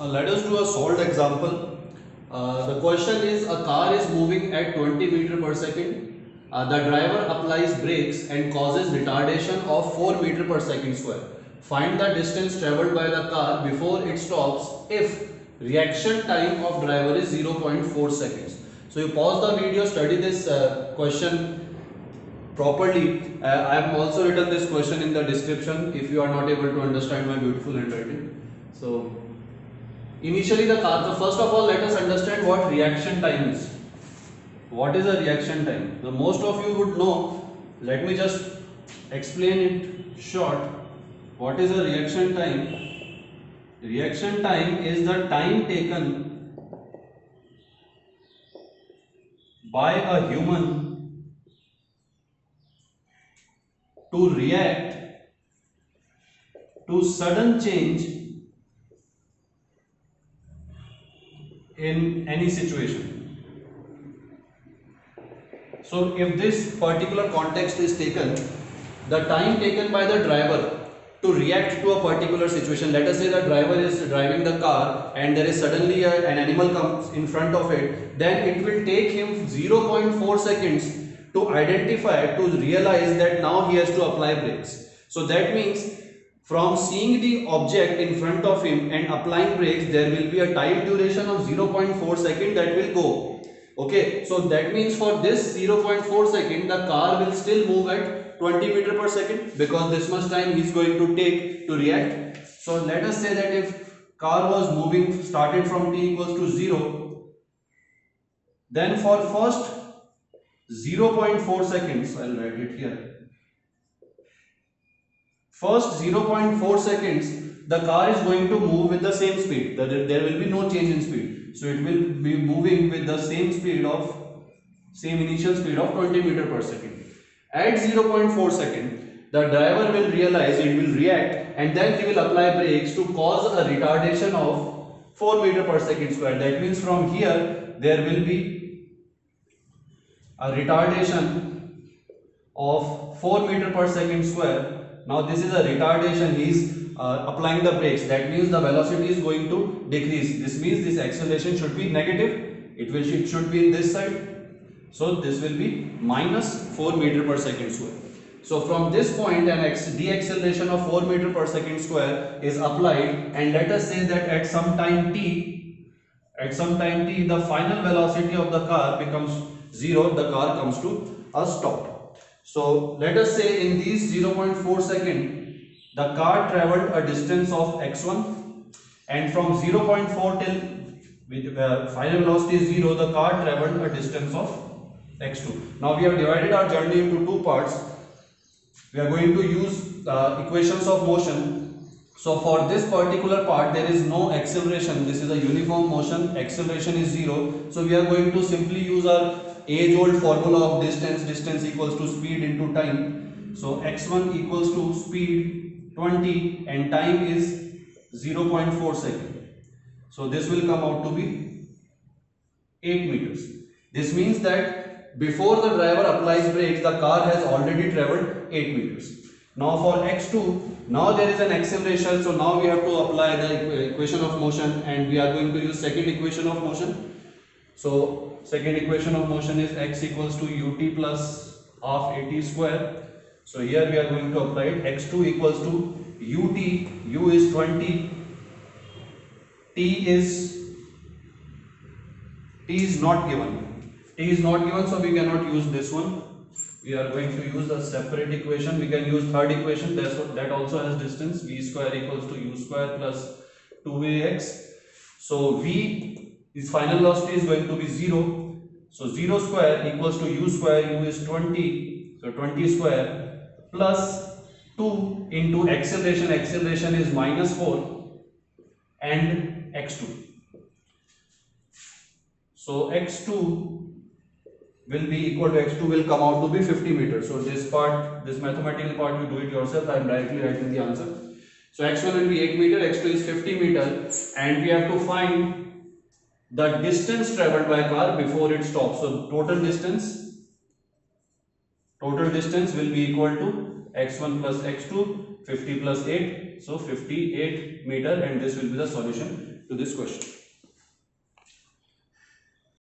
Let us do a solved example. The question is a car is moving at 20 meter per second. The driver applies brakes and causes retardation of 4 meter per second square. Find the distance traveled by the car before it stops if reaction time of driver is 0.4 seconds. So you pause the video, study this question properly. I have also written this question in the description if you are not able to understand my beautiful handwriting. So initially the car, so first of all let us understand what reaction time is. What is a reaction time? The most of you would know. Let me just explain it short. What is a reaction time? Reaction time is the time taken by a human to react to sudden change in any situation. So if this particular context is taken, the time taken by the driver to react to a particular situation, let us say the driver is driving the car and there is suddenly an animal comes in front of it, then it will take him 0.4 seconds to identify, to realize that now he has to apply brakes. So that means from seeing the object in front of him and applying brakes, there will be a time duration of 0.4 second that will go. Okay, so that means for this 0.4 second, the car will still move at 20 meter per second because this much time he is going to take to react. So let us say that if car was moving, started from t equals to 0, then for first 0.4 seconds, I'll write it here. First 0.4 seconds, the car is going to move with the same speed. There will be no change in speed. So it will be moving with the same speed of, same initial speed of 20 meter per second. At 0.4 second, the driver will realize, it will react, and then he will apply brakes to cause a retardation of 4 meter per second square. That means from here, there will be a retardation of 4 meter per second square. Now this is a retardation, he is applying the brakes. That means the velocity is going to decrease. This means this acceleration should be negative. It should be in this side. So this will be minus 4 meter per second square. So from this point an deceleration of 4 meter per second square is applied, and let us say that at some time t, the final velocity of the car becomes 0, the car comes to a stop. So let us say in these 0.4 second, the car traveled a distance of x1, and from 0.4 till with final velocity is 0, the car traveled a distance of x2. Now we have divided our journey into two parts. We are going to use equations of motion. So for this particular part there is no acceleration. This is a uniform motion. Acceleration is 0. So we are going to simply use our age old formula of distance. Distance equals to speed into time. So x1 equals to speed 20 and time is 0.4 second. So this will come out to be 8 meters. This means that before the driver applies brakes, the car has already traveled 8 meters. Now for x2, now there is an acceleration, so now we have to apply the equation of motion, and we are going to use second equation of motion. So second equation of motion is x equals to ut plus half at square. So here we are going to apply it. X2 equals to ut, u is 20, t is not given. T is not given, so we cannot use this one. We are going to use a separate equation. We can use third equation, that also has distance. V square equals to u square plus 2ax. So v is final velocity is going to be 0. So 0 square equals to u square, u is 20. So 20 square plus 2 into acceleration. Acceleration is minus 4 and x2. So x2 will be equal to, x2 will come out to be 50 meters. So this part, this mathematical part, you do it yourself. I am directly writing the answer. So x1 will be 8 meter, x2 is 50 meter, and we have to find the distance traveled by car before it stops. So total distance will be equal to x1 plus x2, 50 plus 8, so 58 meter, and this will be the solution to this question.